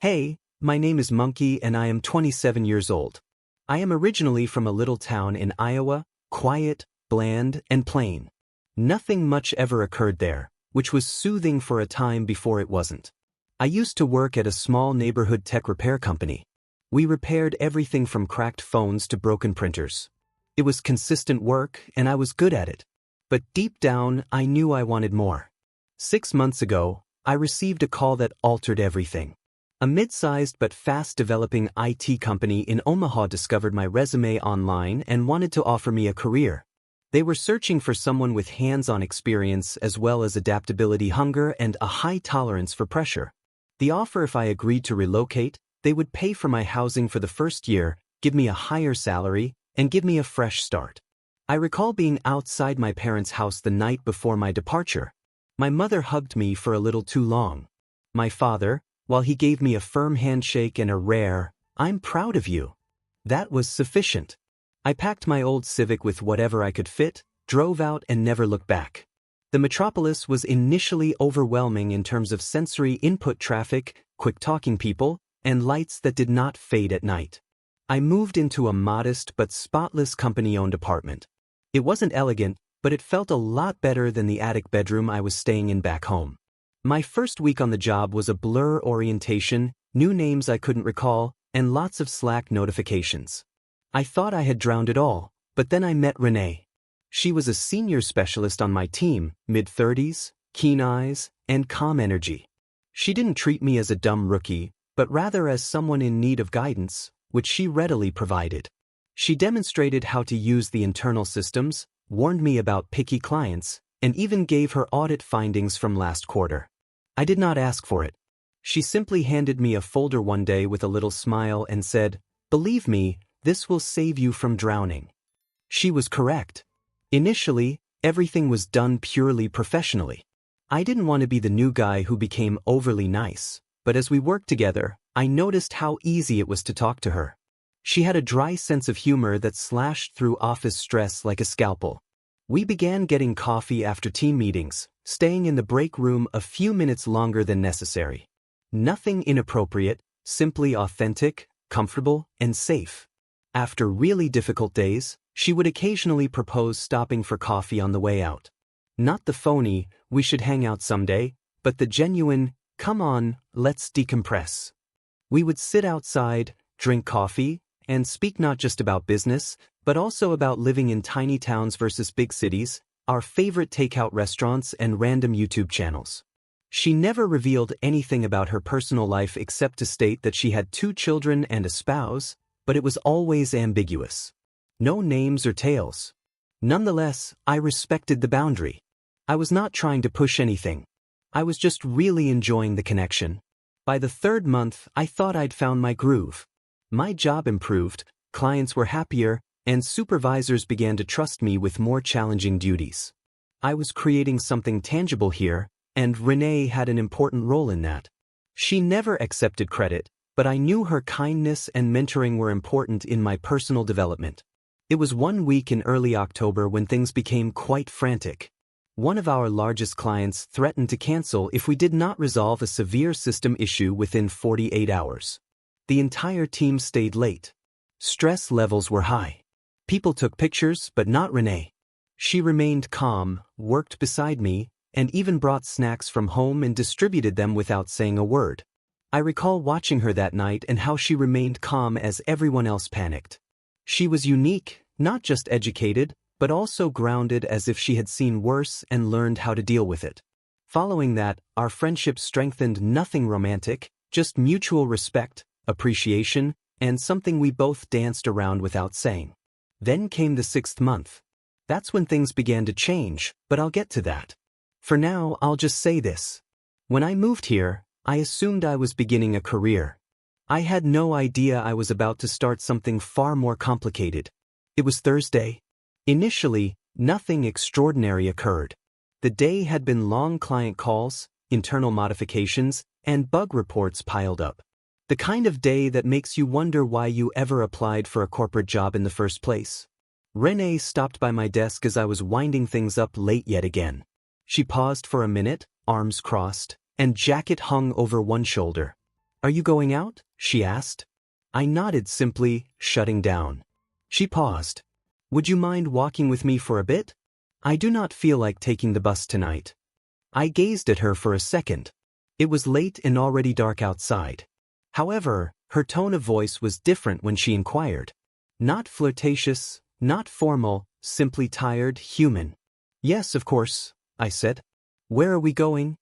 Hey, my name is Monkey and I am 27 years old. I am originally from a little town in Iowa, quiet, bland, and plain. Nothing much ever occurred there, which was soothing for a time before it wasn't. I used to work at a small neighborhood tech repair company. We repaired everything from cracked phones to broken printers. It was consistent work and I was good at it. But deep down, I knew I wanted more. 6 months ago, I received a call that altered everything. A mid-sized but fast-developing IT company in Omaha discovered my resume online and wanted to offer me a career. They were searching for someone with hands-on experience as well as adaptability hunger and a high tolerance for pressure. The offer, if I agreed to relocate, they would pay for my housing for the first year, give me a higher salary, and give me a fresh start. I recall being outside my parents' house the night before my departure. My mother hugged me for a little too long. My father, while he gave me a firm handshake and a rare, "I'm proud of you," that was sufficient. I packed my old Civic with whatever I could fit, drove out and never looked back. The metropolis was initially overwhelming in terms of sensory input traffic, quick-talking people, and lights that did not fade at night. I moved into a modest but spotless company-owned apartment. It wasn't elegant, but it felt a lot better than the attic bedroom I was staying in back home. My first week on the job was a blur orientation, new names I couldn't recall, and lots of Slack notifications. I thought I had drowned it all, but then I met Renee. She was a senior specialist on my team, mid-30s, keen eyes, and calm energy. She didn't treat me as a dumb rookie, but rather as someone in need of guidance, which she readily provided. She demonstrated how to use the internal systems, warned me about picky clients, and even gave her audit findings from last quarter. I did not ask for it. She simply handed me a folder one day with a little smile and said, "Believe me, this will save you from drowning." She was correct. Initially, everything was done purely professionally. I didn't want to be the new guy who became overly nice, but as we worked together, I noticed how easy it was to talk to her. She had a dry sense of humor that slashed through office stress like a scalpel. We began getting coffee after team meetings, staying in the break room a few minutes longer than necessary. Nothing inappropriate, simply authentic, comfortable, and safe. After really difficult days, she would occasionally propose stopping for coffee on the way out. Not the phony, "we should hang out someday," but the genuine, "come on, let's decompress." We would sit outside, drink coffee, and speak not just about business, but also about living in tiny towns versus big cities, our favorite takeout restaurants and random YouTube channels. She never revealed anything about her personal life except to state that she had 2 children and a spouse, but it was always ambiguous. No names or tales. Nonetheless, I respected the boundary. I was not trying to push anything. I was just really enjoying the connection. By the 3rd month, I thought I'd found my groove. My job improved, clients were happier, and supervisors began to trust me with more challenging duties. I was creating something tangible here, and Renee had an important role in that. She never accepted credit, but I knew her kindness and mentoring were important in my personal development. It was one week in early October when things became quite frantic. One of our largest clients threatened to cancel if we did not resolve a severe system issue within 48 hours. The entire team stayed late. Stress levels were high. People took pictures, but not Renee. She remained calm, worked beside me, and even brought snacks from home and distributed them without saying a word. I recall watching her that night and how she remained calm as everyone else panicked. She was unique, not just educated, but also grounded, as if she had seen worse and learned how to deal with it. Following that, our friendship strengthened, nothing romantic, just mutual respect, appreciation, and something we both danced around without saying. Then came the 6th month. That's when things began to change, but I'll get to that. For now, I'll just say this. When I moved here, I assumed I was beginning a career. I had no idea I was about to start something far more complicated. It was Thursday. Initially, nothing extraordinary occurred. The day had been long client calls, internal modifications, and bug reports piled up. The kind of day that makes you wonder why you ever applied for a corporate job in the first place. Renee stopped by my desk as I was winding things up late yet again. She paused for a minute, arms crossed, and jacket hung over one shoulder. "Are you going out?" she asked. I nodded simply, shutting down. She paused. "Would you mind walking with me for a bit? I do not feel like taking the bus tonight." I gazed at her for a second. It was late and already dark outside. However, her tone of voice was different when she inquired. Not flirtatious, not formal, simply tired, human. "Yes, of course," I said. "Where are we going?"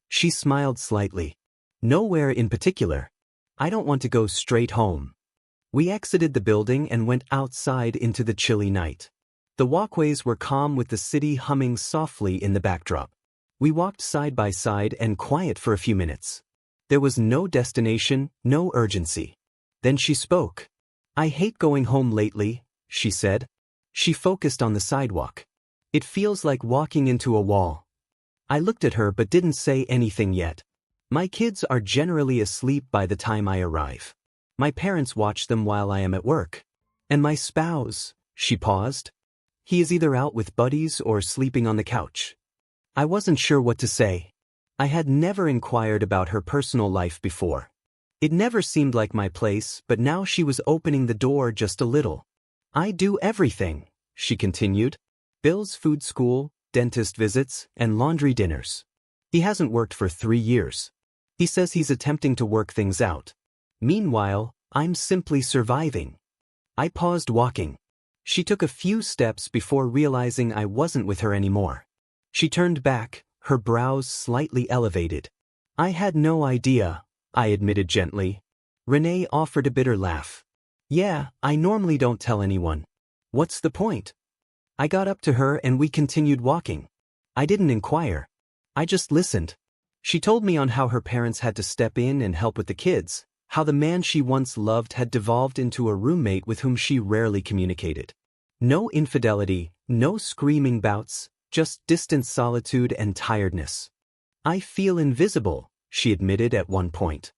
She smiled slightly. "Nowhere in particular. I don't want to go straight home." We exited the building and went outside into the chilly night. The walkways were calm with the city humming softly in the backdrop. We walked side by side and quiet for a few minutes. There was no destination, no urgency. Then she spoke. "I hate going home lately," she said. She focused on the sidewalk. "It feels like walking into a wall." I looked at her but didn't say anything yet. My kids are generally asleep by the time I arrive. My parents watch them while I am at work. And my spouse, she paused. He is either out with buddies or sleeping on the couch. I wasn't sure what to say. I had never inquired about her personal life before. It never seemed like my place, but now she was opening the door just a little. "I do everything," she continued. "Bill's food school, dentist visits, and laundry dinners. He hasn't worked for 3 years. He says he's attempting to work things out. Meanwhile, I'm simply surviving." I paused walking. She took a few steps before realizing I wasn't with her anymore. She turned back, her brows slightly elevated. "I had no idea," I admitted gently. Renee offered a bitter laugh. "Yeah, I normally don't tell anyone. What's the point?" I got up to her and we continued walking. I didn't inquire. I just listened. She told me on how her parents had to step in and help with the kids, how the man she once loved had devolved into a roommate with whom she rarely communicated. No infidelity, no screaming bouts, just distant solitude and tiredness. "I feel invisible," she admitted at one point.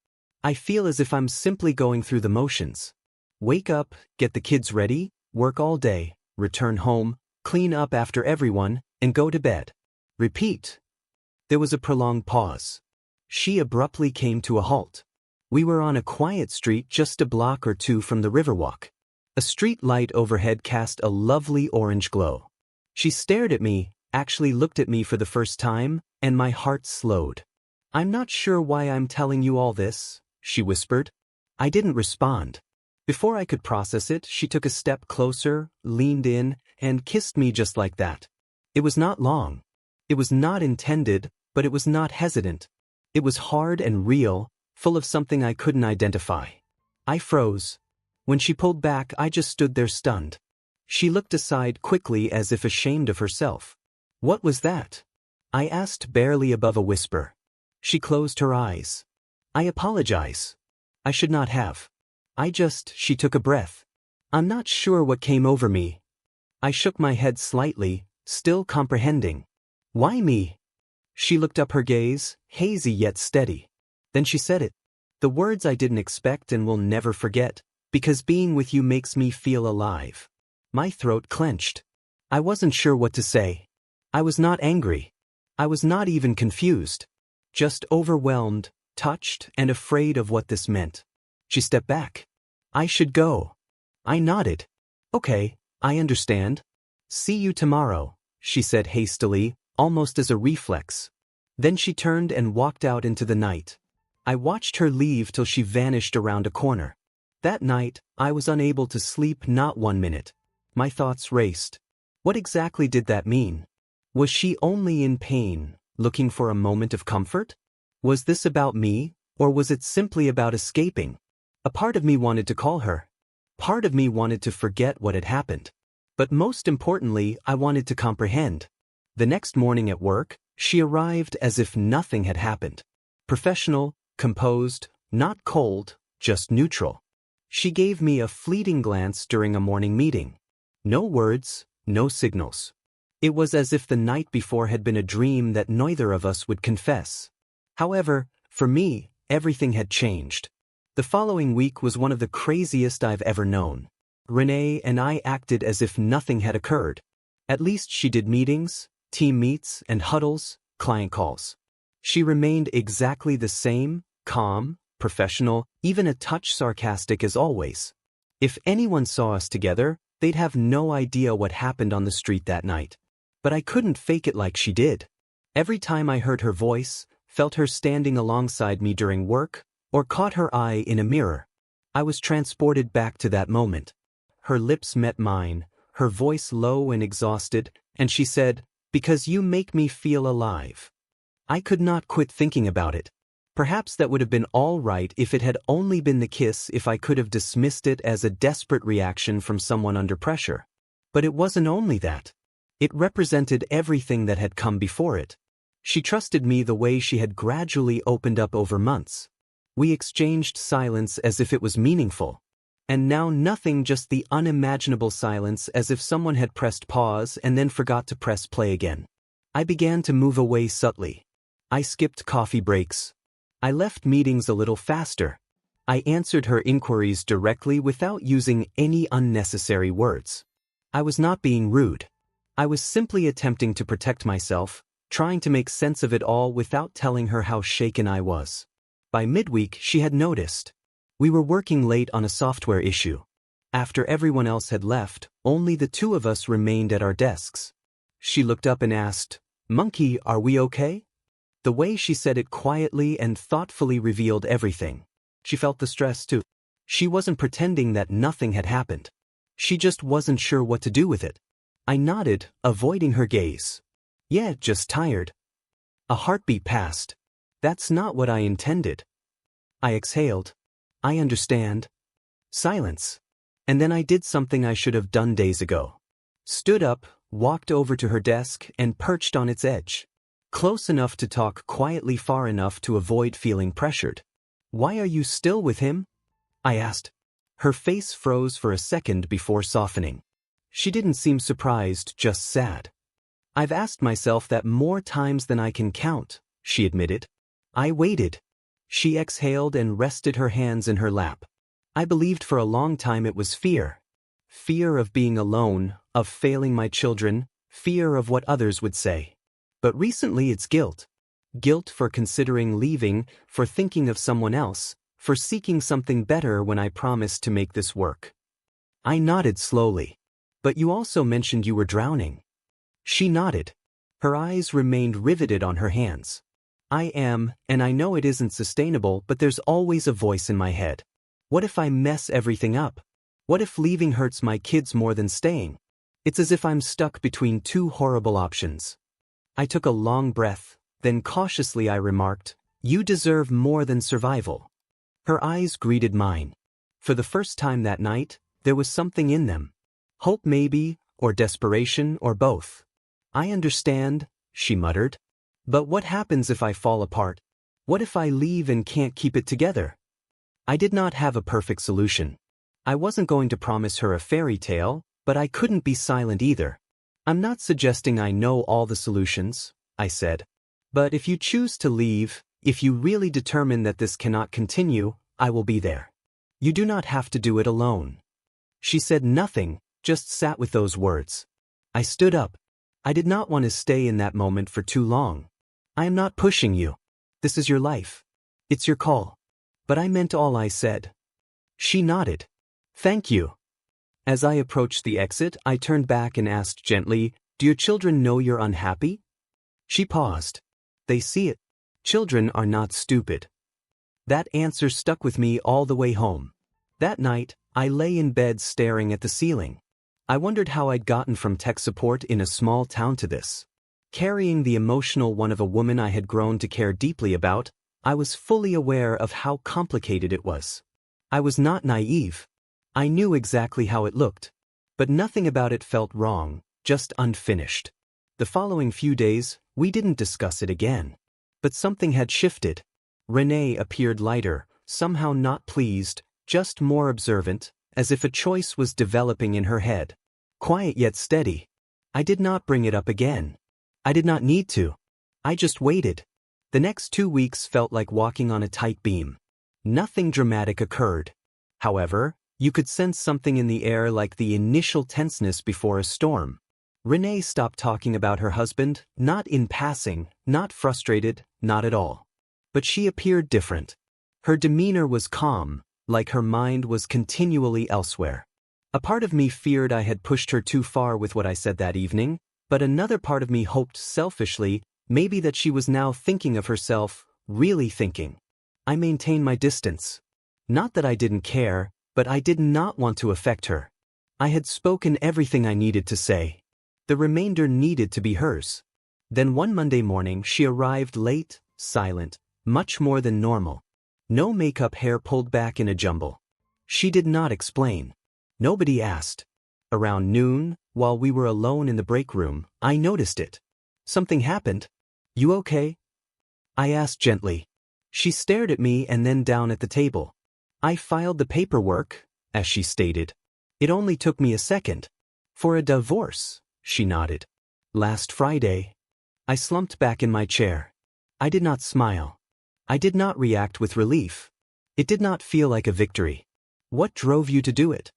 "I feel as if I'm simply going through the motions. Wake up, get the kids ready, work all day, return home, clean up after everyone, and go to bed. Repeat." There was a prolonged pause. She abruptly came to a halt. We were on a quiet street just a block or two from the Riverwalk. A street light overhead cast a lovely orange glow. She stared at me, actually looked at me for the first time, and my heart slowed. "I'm not sure why I'm telling you all this," she whispered. I didn't respond. Before I could process it, she took a step closer, leaned in, and kissed me just like that. It was not long. It was not intended, but it was not hesitant. It was hard and real, full of something I couldn't identify. I froze. When she pulled back, I just stood there stunned. She looked aside quickly as if ashamed of herself. "What was that?" I asked barely above a whisper. She closed her eyes. "I apologize. I should not have. She took a breath. "I'm not sure what came over me." I shook my head slightly, still comprehending. "Why me?" She looked up, her gaze, hazy yet steady. Then she said it. The words I didn't expect and will never forget, "Because being with you makes me feel alive." My throat clenched. I wasn't sure what to say. I was not angry. I was not even confused. Just overwhelmed, touched, and afraid of what this meant. She stepped back. "I should go." I nodded. "Okay, I understand. See you tomorrow," she said hastily, almost as a reflex. Then she turned and walked out into the night. I watched her leave till she vanished around a corner. That night, I was unable to sleep not 1 minute. My thoughts raced. What exactly did that mean? Was she only in pain, looking for a moment of comfort? Was this about me, or was it simply about escaping? A part of me wanted to call her. Part of me wanted to forget what had happened. But most importantly, I wanted to comprehend. The next morning at work, she arrived as if nothing had happened. Professional, composed, not cold, just neutral. She gave me a fleeting glance during a morning meeting. No words, no signals. It was as if the night before had been a dream that neither of us would confess. However, for me, everything had changed. The following week was one of the craziest I've ever known. Renee and I acted as if nothing had occurred. At least she did meetings, team meets, and huddles, client calls. She remained exactly the same, calm, professional, even a touch sarcastic as always. If anyone saw us together, they'd have no idea what happened on the street that night. But I couldn't fake it like she did. Every time I heard her voice, felt her standing alongside me during work, or caught her eye in a mirror, I was transported back to that moment. Her lips met mine, her voice low and exhausted, and she said, "Because you make me feel alive." I could not quit thinking about it. Perhaps that would have been all right if it had only been the kiss, if I could have dismissed it as a desperate reaction from someone under pressure. But it wasn't only that. It represented everything that had come before it. She trusted me the way she had gradually opened up over months. We exchanged silence as if it was meaningful. And now nothing, just the unimaginable silence, as if someone had pressed pause and then forgot to press play again. I began to move away subtly. I skipped coffee breaks. I left meetings a little faster. I answered her inquiries directly without using any unnecessary words. I was not being rude. I was simply attempting to protect myself, trying to make sense of it all without telling her how shaken I was. By midweek, she had noticed. We were working late on a software issue. After everyone else had left, only the two of us remained at our desks. She looked up and asked, "Monkey, are we okay?" The way she said it quietly and thoughtfully revealed everything. She felt the stress too. She wasn't pretending that nothing had happened. She just wasn't sure what to do with it. I nodded, avoiding her gaze. "Yeah, just tired." A heartbeat passed. "That's not what I intended." I exhaled. "I understand." Silence. And then I did something I should have done days ago. Stood up, walked over to her desk, and perched on its edge. Close enough to talk, quietly far enough to avoid feeling pressured. "Why are you still with him?" I asked. Her face froze for a second before softening. She didn't seem surprised, just sad. "I've asked myself that more times than I can count," she admitted. I waited. She exhaled and rested her hands in her lap. I believed for a long time it was fear. Fear of being alone, of failing my children, fear of what others would say. But recently it's guilt. Guilt for considering leaving, for thinking of someone else, for seeking something better when I promised to make this work. I nodded slowly. "But you also mentioned you were drowning." She nodded. Her eyes remained riveted on her hands. "I am, and I know it isn't sustainable, but there's always a voice in my head. What if I mess everything up? What if leaving hurts my kids more than staying? It's as if I'm stuck between two horrible options." I took a long breath, then cautiously I remarked, "You deserve more than survival." Her eyes greeted mine. For the first time that night, there was something in them. Hope maybe, or desperation, or both. "I understand," she muttered. "But what happens if I fall apart? What if I leave and can't keep it together?" I did not have a perfect solution. I wasn't going to promise her a fairy tale, but I couldn't be silent either. "I'm not suggesting I know all the solutions," I said. "But if you choose to leave, if you really determine that this cannot continue, I will be there. You do not have to do it alone." She said nothing, just sat with those words. I stood up. I did not want to stay in that moment for too long. "I am not pushing you. This is your life. It's your call." But I meant all I said. She nodded. "Thank you." As I approached the exit, I turned back and asked gently, "Do your children know you're unhappy?" She paused. "They see it. Children are not stupid." That answer stuck with me all the way home. That night, I lay in bed staring at the ceiling. I wondered how I'd gotten from tech support in a small town to this. Carrying the emotional one of a woman I had grown to care deeply about, I was fully aware of how complicated it was. I was not naive. I knew exactly how it looked. But nothing about it felt wrong, just unfinished. The following few days, we didn't discuss it again. But something had shifted. Renee appeared lighter, somehow not pleased, just more observant, as if a choice was developing in her head. Quiet yet steady. I did not bring it up again. I did not need to. I just waited. The next 2 weeks felt like walking on a tight beam. Nothing dramatic occurred. However, you could sense something in the air, like the initial tenseness before a storm. Renee stopped talking about her husband, not in passing, not frustrated, not at all. But she appeared different. Her demeanor was calm, like her mind was continually elsewhere. A part of me feared I had pushed her too far with what I said that evening, but another part of me hoped selfishly, maybe that she was now thinking of herself, really thinking. I maintained my distance. Not that I didn't care, but I did not want to affect her. I had spoken everything I needed to say. The remainder needed to be hers. Then one Monday morning she arrived late, silent, much more than normal. No makeup, hair pulled back in a jumble. She did not explain. Nobody asked. Around noon, while we were alone in the break room, I noticed it. Something happened. You okay? I asked gently. She stared at me and then down at the table. I filed the paperwork, as she stated. It only took me a second. For a divorce, she nodded. Last Friday. I slumped back in my chair. I did not smile. I did not react with relief. It did not feel like a victory. What drove you to do it?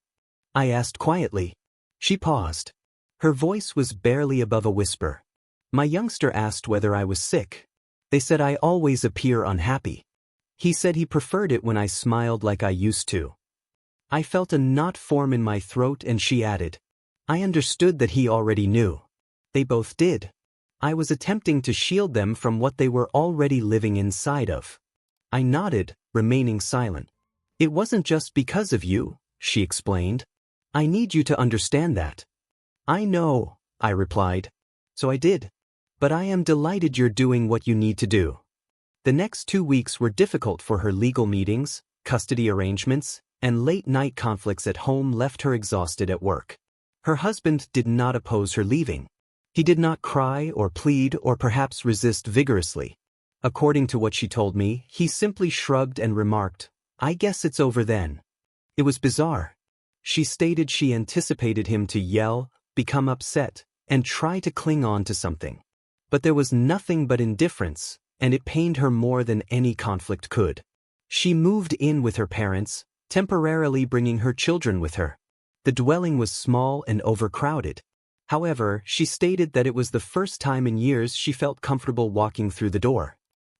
I asked quietly. She paused. Her voice was barely above a whisper. My youngster asked whether I was sick. They said I always appear unhappy. He said he preferred it when I smiled like I used to. I felt a knot form in my throat and she added. I understood that he already knew. They both did. I was attempting to shield them from what they were already living inside of. I nodded, remaining silent. It wasn't just because of you, she explained. I need you to understand that. I know, I replied. So I did. But I am delighted you're doing what you need to do. The next 2 weeks were difficult for her. Legal meetings, custody arrangements, and late-night conflicts at home left her exhausted at work. Her husband did not oppose her leaving. He did not cry or plead or perhaps resist vigorously. According to what she told me, he simply shrugged and remarked, I guess it's over then. It was bizarre. She stated she anticipated him to yell, become upset, and try to cling on to something. But there was nothing but indifference, and it pained her more than any conflict could. She moved in with her parents, temporarily bringing her children with her. The dwelling was small and overcrowded. However, she stated that it was the first time in years she felt comfortable walking through the door.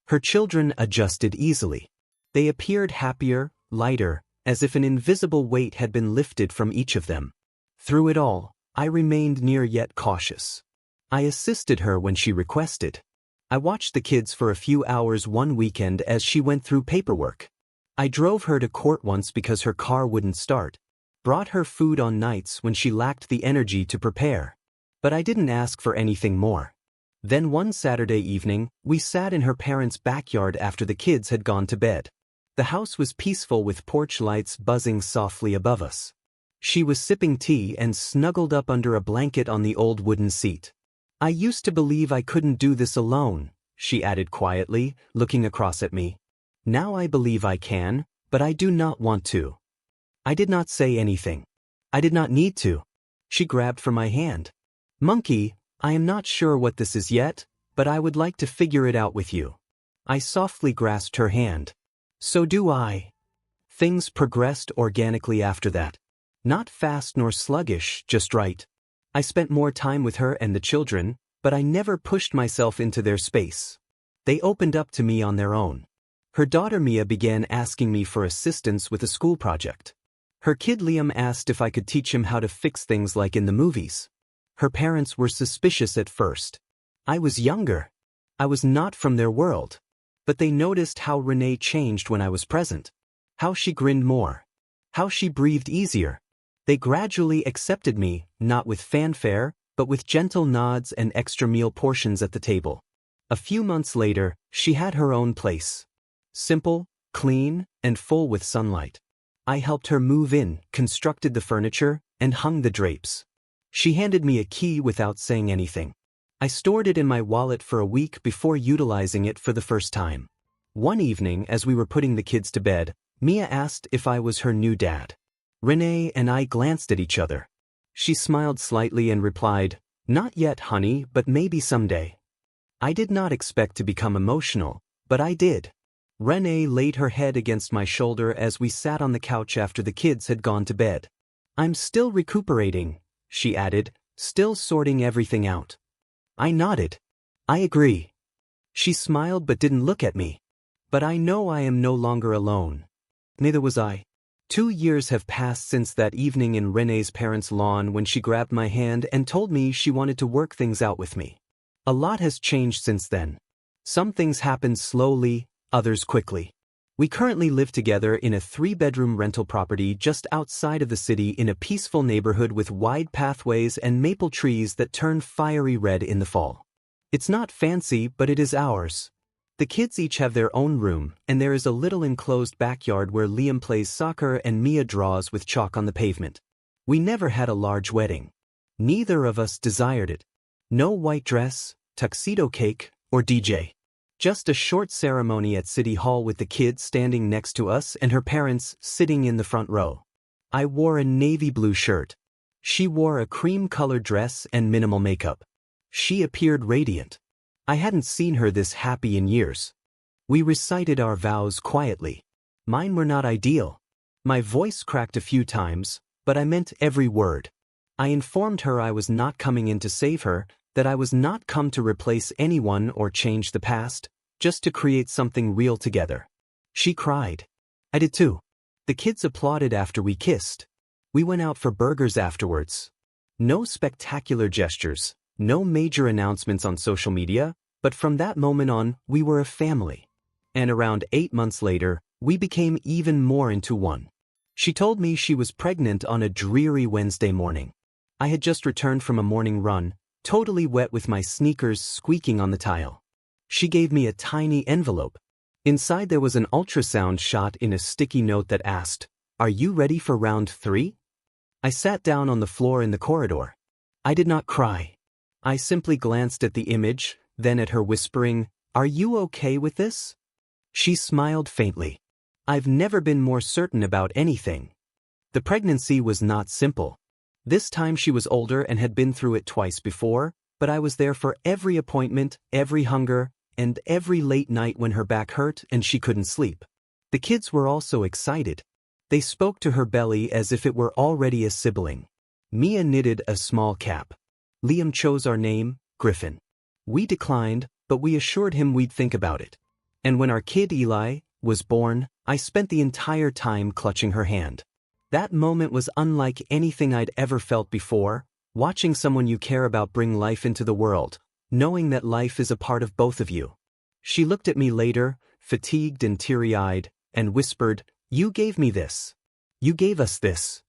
Her children adjusted easily. They appeared happier, lighter, as if an invisible weight had been lifted from each of them. Through it all, I remained near yet cautious. I assisted her when she requested. I watched the kids for a few hours one weekend as she went through paperwork. I drove her to court once because her car wouldn't start. Brought her food on nights when she lacked the energy to prepare. But I didn't ask for anything more. Then one Saturday evening, we sat in her parents' backyard after the kids had gone to bed. The house was peaceful with porch lights buzzing softly above us. She was sipping tea and snuggled up under a blanket on the old wooden seat. I used to believe I couldn't do this alone, she added quietly, looking across at me. Now I believe I can, but I do not want to. I did not say anything. I did not need to. She grabbed for my hand. Monkey, I am not sure what this is yet, but I would like to figure it out with you. I softly grasped her hand. So do I. Things progressed organically after that. Not fast nor sluggish, just right. I spent more time with her and the children, but I never pushed myself into their space. They opened up to me on their own. Her daughter Mia began asking me for assistance with a school project. Her kid Liam asked if I could teach him how to fix things like in the movies. Her parents were suspicious at first. I was younger. I was not from their world. But they noticed how Renee changed when I was present. How she grinned more. How she breathed easier. They gradually accepted me, not with fanfare, but with gentle nods and extra meal portions at the table. A few months later, she had her own place. Simple, clean, and full with sunlight. I helped her move in, constructed the furniture, and hung the drapes. She handed me a key without saying anything. I stored it in my wallet for a week before utilizing it for the first time. One evening, as we were putting the kids to bed, Mia asked if I was her new dad. Renee and I glanced at each other. She smiled slightly and replied, "Not yet, honey, but maybe someday." I did not expect to become emotional, but I did. Renee laid her head against my shoulder as we sat on the couch after the kids had gone to bed. "I'm still recuperating," she added, "still sorting everything out." I nodded. "I agree." She smiled but didn't look at me. But I know I am no longer alone. Neither was I. 2 years have passed since that evening in Renee's parents' lawn when she grabbed my hand and told me she wanted to work things out with me. A lot has changed since then. Some things happened slowly, others quickly. We currently live together in a 3-bedroom rental property just outside of the city in a peaceful neighborhood with wide pathways and maple trees that turn fiery red in the fall. It's not fancy, but it is ours. The kids each have their own room, and there is a little enclosed backyard where Liam plays soccer and Mia draws with chalk on the pavement. We never had a large wedding. Neither of us desired it. No white dress, tuxedo cake, or DJ. Just a short ceremony at City Hall with the kids standing next to us and her parents sitting in the front row. I wore a navy blue shirt. She wore a cream-colored dress and minimal makeup. She appeared radiant. I hadn't seen her this happy in years. We recited our vows quietly. Mine were not ideal. My voice cracked a few times, but I meant every word. I informed her I was not coming in to save her, that I was not come to replace anyone or change the past, just to create something real together. She cried. I did too. The kids applauded after we kissed. We went out for burgers afterwards. No spectacular gestures, no major announcements on social media, but from that moment on, we were a family. And around 8 months later, we became even more into one. She told me she was pregnant on a dreary Wednesday morning. I had just returned from a morning run, totally wet with my sneakers squeaking on the tile. She gave me a tiny envelope. Inside there was an ultrasound shot in a sticky note that asked, "Are you ready for round 3?" I sat down on the floor in the corridor. I did not cry. I simply glanced at the image, then at her whispering, "Are you okay with this?" She smiled faintly. I've never been more certain about anything. The pregnancy was not simple. This time she was older and had been through it twice before, but I was there for every appointment, every hunger, and every late night when her back hurt and she couldn't sleep. The kids were also excited. They spoke to her belly as if it were already a sibling. Mia knitted a small cap. Liam chose our name, Griffin. We declined, but we assured him we'd think about it. And when our kid Eli was born, I spent the entire time clutching her hand. That moment was unlike anything I'd ever felt before, watching someone you care about bring life into the world, knowing that life is a part of both of you. She looked at me later, fatigued and teary-eyed, and whispered, "You gave me this. You gave us this."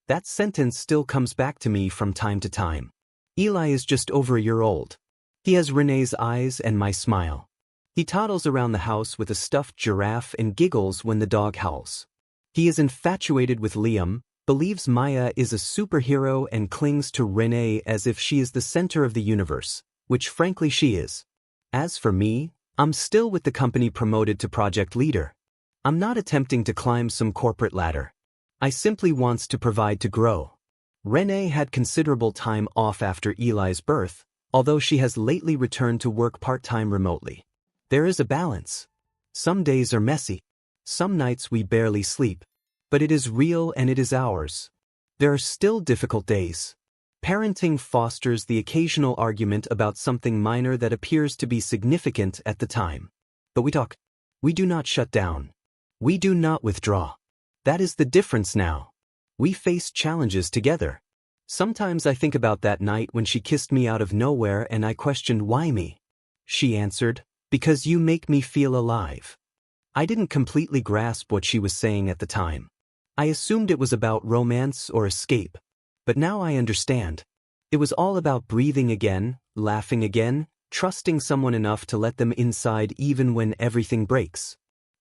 That sentence still comes back to me from time to time. Eli is just over a year old. He has Renee's eyes and my smile. He toddles around the house with a stuffed giraffe and giggles when the dog howls. He is infatuated with Liam, believes Maya is a superhero and clings to Renee as if she is the center of the universe, which frankly she is. As for me, I'm still with the company promoted to project leader. I'm not attempting to climb some corporate ladder. I simply wants to provide to grow. Renee had considerable time off after Eli's birth, although she has lately returned to work part-time remotely. There is a balance. Some days are messy. Some nights we barely sleep. But it is real and it is ours. There are still difficult days. Parenting fosters the occasional argument about something minor that appears to be significant at the time. But we talk. We do not shut down. We do not withdraw. That is the difference now. We face challenges together. Sometimes I think about that night when she kissed me out of nowhere and I questioned why me. She answered, "Because you make me feel alive." I didn't completely grasp what she was saying at the time. I assumed it was about romance or escape. But now I understand. It was all about breathing again, laughing again, trusting someone enough to let them inside even when everything breaks.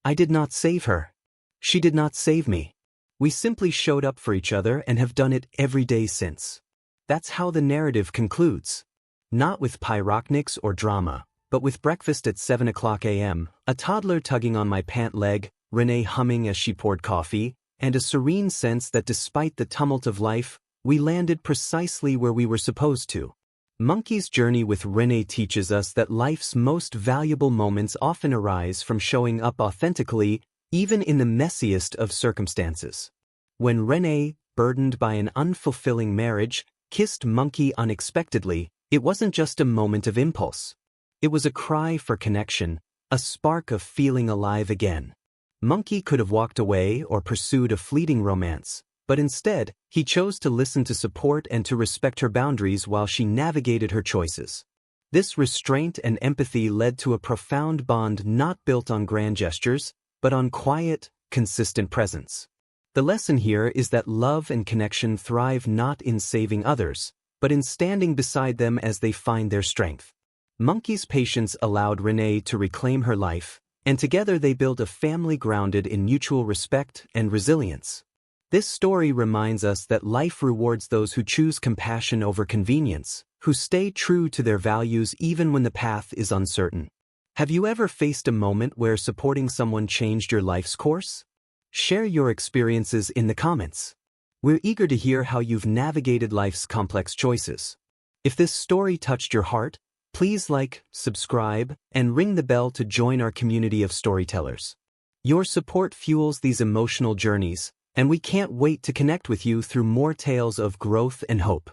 I did not save her. She did not save me. We simply showed up for each other and have done it every day since. That's how the narrative concludes. Not with pyrotechnics or drama, but with breakfast at 7 a.m., a toddler tugging on my pant leg, Renee humming as she poured coffee, and a serene sense that despite the tumult of life, we landed precisely where we were supposed to. Monkey's journey with Renee teaches us that life's most valuable moments often arise from showing up authentically, even in the messiest of circumstances. When Renee, burdened by an unfulfilling marriage, kissed Monkey unexpectedly, it wasn't just a moment of impulse. It was a cry for connection, a spark of feeling alive again. Monkey could have walked away or pursued a fleeting romance, but instead, he chose to listen to support and to respect her boundaries while she navigated her choices. This restraint and empathy led to a profound bond not built on grand gestures, but on quiet, consistent presence. The lesson here is that love and connection thrive not in saving others, but in standing beside them as they find their strength. Monkey's patience allowed Renee to reclaim her life, and together they built a family grounded in mutual respect and resilience. This story reminds us that life rewards those who choose compassion over convenience, who stay true to their values even when the path is uncertain. Have you ever faced a moment where supporting someone changed your life's course? Share your experiences in the comments. We're eager to hear how you've navigated life's complex choices. If this story touched your heart, please like, subscribe, and ring the bell to join our community of storytellers. Your support fuels these emotional journeys, and we can't wait to connect with you through more tales of growth and hope.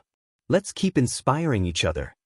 Let's keep inspiring each other.